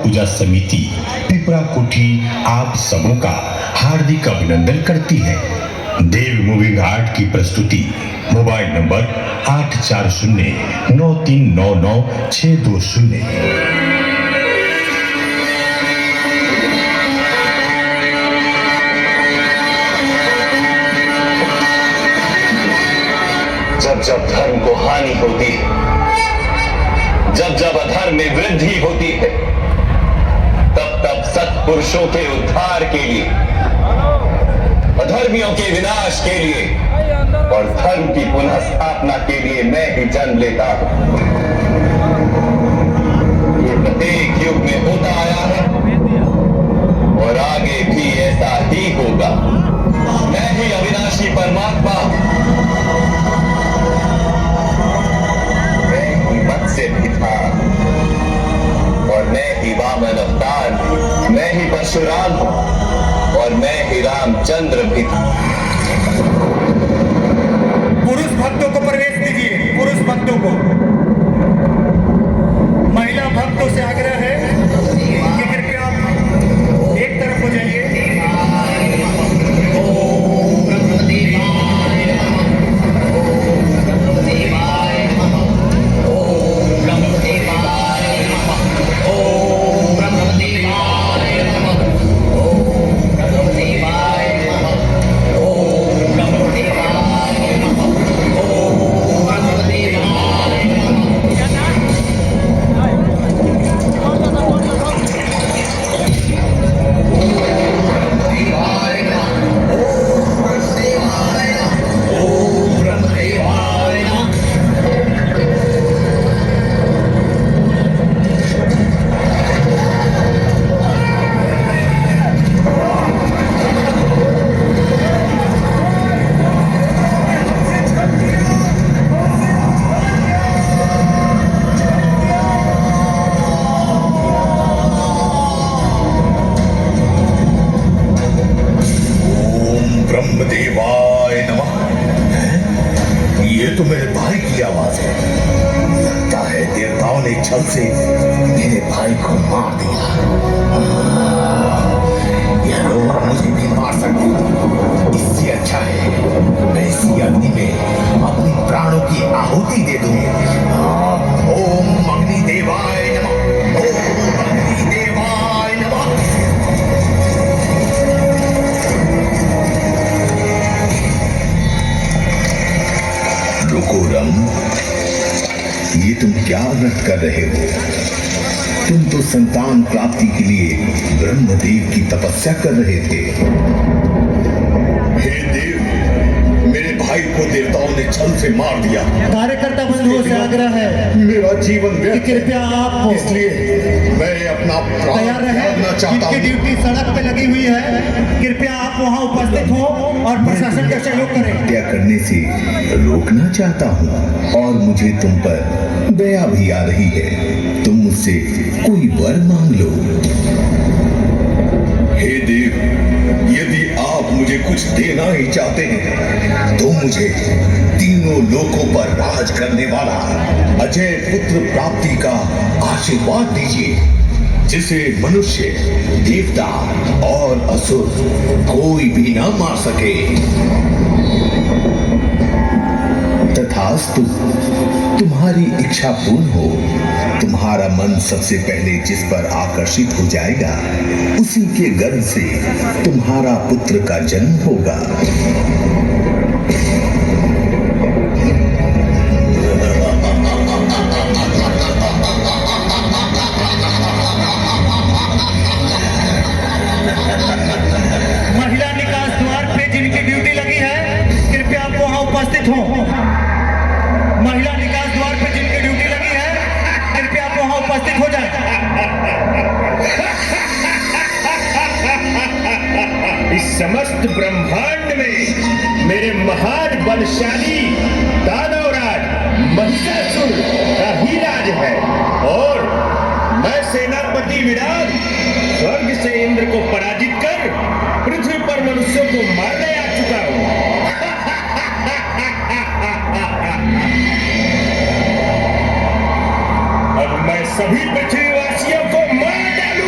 पूजा समिति पिपरा कोठी आप सबों का हार्दिक अभिनंदन करती है। देव मूविंग आर्ट की प्रस्तुति मोबाइल नंबर 8409399620। जब जब धर्म को हानि होती है, जब जब अधर्म में वृद्धि होती है, तब तब सत्पुरुषों के उद्धार के लिए, अधर्मियों के विनाश के लिए और धर्म की पुनः स्थापना के लिए मैं ही जन्म लेता हूं। ये प्रत्येक युग में होता आया है और आगे भी ऐसा ही होगा। मैं ही अविनाशी परमात्मा, मैं ही मत्स्य भी था और मैं ही वामन अवतार, मैं ही परशुराम हूं और मैं ही रामचंद्र भी था। पुरुष भक्तों को प्रवेश दीजिए, पुरुष भक्तों को। महिला भक्तों से आग्रह है कि कृपया आप एक तरफ हो जाइए। ब्रह्मदेवाय नमः। ये तो मेरे भाई की आवाज है। लगता है देवताओं ने छल से मेरे भाई को मार दिया। यह लोग मुझे भी मार सकते हैं। इससे अच्छा है मैं इसी अग्नि में अपनी प्राणों की आहुति दे दूं। ओम अग्निदेवाय नमः। ओम अग्निदेवाय नमः। रम, ये तुम क्या व्रत कर रहे हो? तुम तो संतान प्राप्ति के लिए ब्रह्मदेव की तपस्या कर रहे थे। हे देव, मेरे भाई को देवताओं ने छल से मार दिया। कार्यकर्ता बंधुओं से आग्रह है मेरा जीवन कि व्यर्थ है। कृपया आप इसलिए मैं अपना प्राण तैयार रहे। त्यागना चाहता जिनकी हूँ। ड्यूटी सड़क पे लगी हुई है, कृपया आप वहां उपस्थित हो और प्रशासन का सहयोग करें। हत्या करने से रोकना चाहता हूँ और मुझे तुम पर दया भी आ रही है। तुम मुझसे कोई वर मांग लो। हे देव, यदि आप मुझे कुछ देना ही चाहते हैं तो मुझे तीनों लोकों पर राज करने वाला अजय पुत्र प्राप्ति का आशीर्वाद दीजिए, जिसे मनुष्य, देवता और असुर कोई भी ना मार सके। तथास्तु, तुम्हारी इच्छा पूर्ण हो। तुम्हारा मन सबसे पहले जिस पर आकर्षित हो जाएगा, उसी के गर्भ से तुम्हारा पुत्र का जन्म होगा। महिला निकास द्वार पे जिनकी ड्यूटी लगी है, कृपया आप वहां उपस्थित हो। महिला निकास द्वार पे जिनकी ड्यूटी लगी है, कृपया आप वहां उपस्थित हो जाएं। इस समस्त ब्रह्मांड में मेरे महान बलशाली दानवराज महिषासुर का ही राज है और मैं सेनापति विराट स्वर्ग से इंद्र को पराजित कर पृथ्वी पर मनुष्यों को मारने आ चुका हूं। अब मैं सभी पृथ्वीवासियों को मार डालूंगा।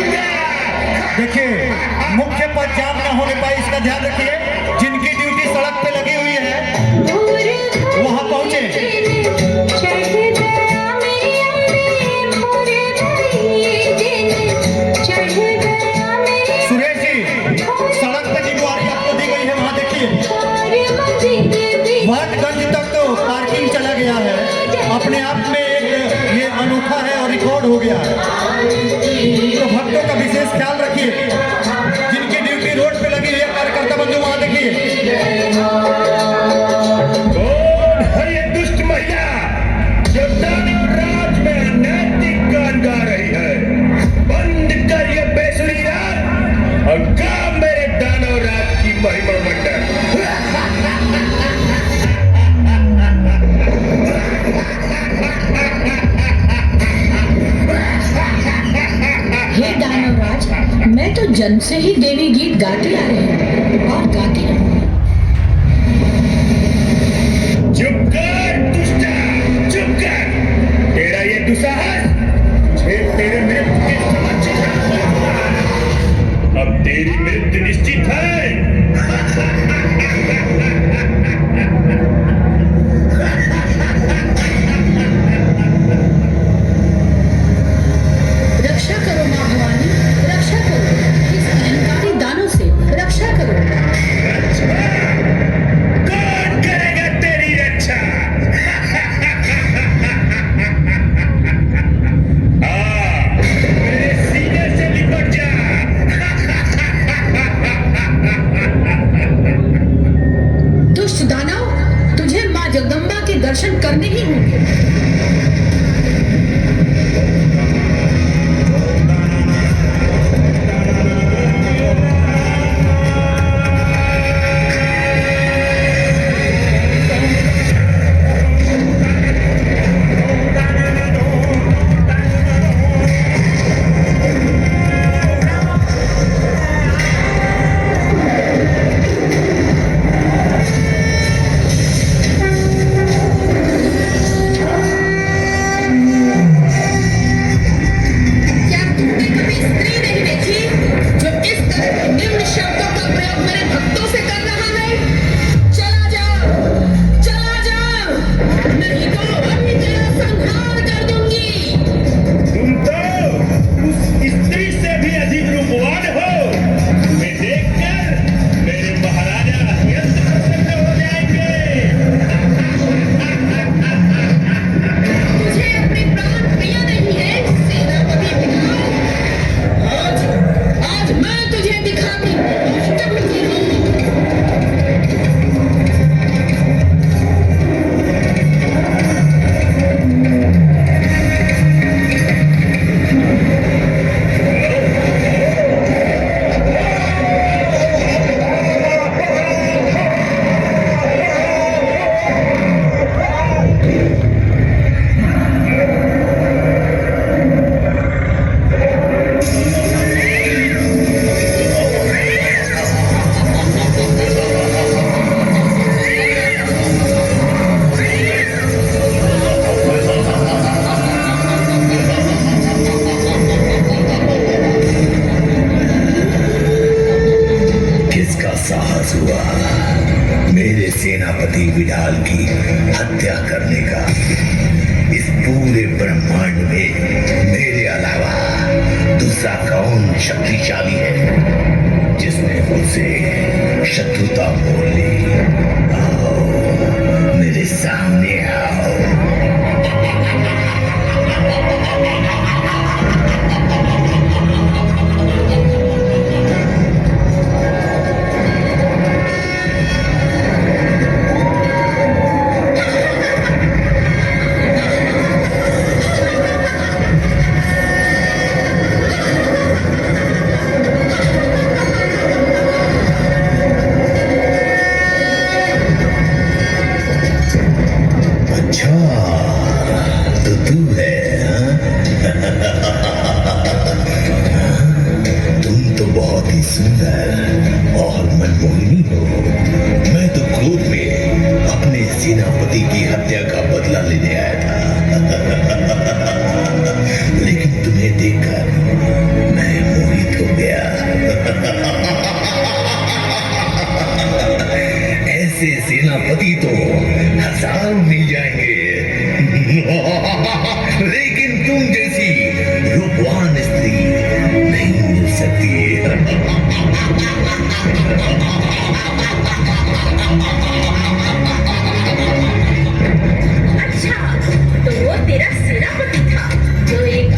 रिकॉर्ड हो गया है। तो भक्तों का विशेष ख्याल रखिए। जिनकी ड्यूटी रोड पे लगी हुई है, कार्यकर्ता बंधु वहां देखिए। कौन है ये दुष्ट महिला जो दानव राज में अनैतिक गान गा रही है? बंद कर ये बेसुरी राग और गा मेरे दानव राज की महिमा मंडल। हे दानवराज, मैं तो जन्म से ही देवी गीत गाती आ रही हूँ और गाती रहूंगी। चुप कर दुष्टा, चुप कर। तेरा ये दुस्साहस मुझे तेरे मृत्यु के समक्ष खड़ा हुआ। अब तेरी मृत्यु निश्चित है। रक्षा करो माँ भवानी, रक्षा करो, इस अहंकारी दानव से रक्षा करो। रक्षा? कौन करेगा तेरी रक्षा? मेरे सीने से लिपट जा। दुष्ट दानव, तुझे माँ जगदम्बा के दर्शन करने ही होंगे। क्या तुमने कभी स्त्री नहीं देखी जो इस तरह के निम्न शब्दों का प्रयोग मेरे भक्तों से कर रहा है? चला जाओ, चला जाओ, नहीं तो अभी तेरा संहार कर दूंगी। तुम तो उस स्त्री से भी अधिक रूपवान हो। तुम्हें देखकर मेरे महाराजा अत्यंत प्रसन्न हो जाएंगे। तुझे अपने प्राण प्रिय नहीं है सेनापति विधान? आज मैं तुझे दिखाती हूँ अष्टभुजी रूप। किसका साहस हुआ मेरे सेनापति विडाल की हत्या करने का? इस पूरे ब्रह्मांड में मेरे अलावा दूसरा कौन शक्तिशाली है जिसने मुझसे शत्रुता मोल ली? आओ, मेरे सामने आओ। अच्छा, तो तू है हाँ? तुम तो बहुत ही सुंदर और मनमोहिनी हो। मैं तो क्रोध में अपने सेनापति की हत्या का बदला लेने आया था। लेकिन तुम्हें देखकर मैं मोहित हो गया। ऐसे सेनापति तो हजारों मिल जाएंगे, लेकिन तुम जैसी रूपवान स्त्री नहीं मिल सकती। अच्छा, तो वो तेरा सेनापति था जो एक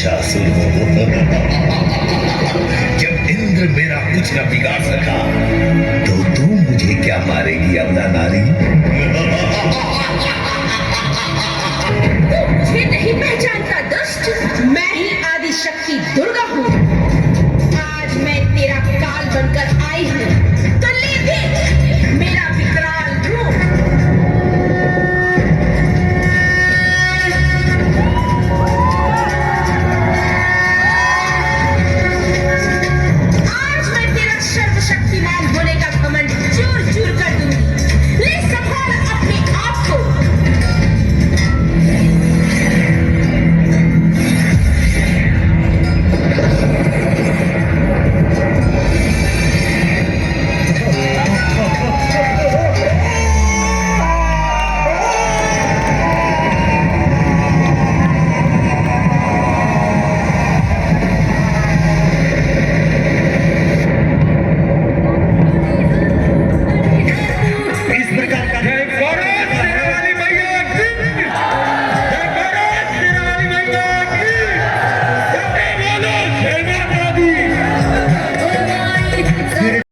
महिषासुर हो। जब इंद्र मेरा कुछ न बिगाड़ सका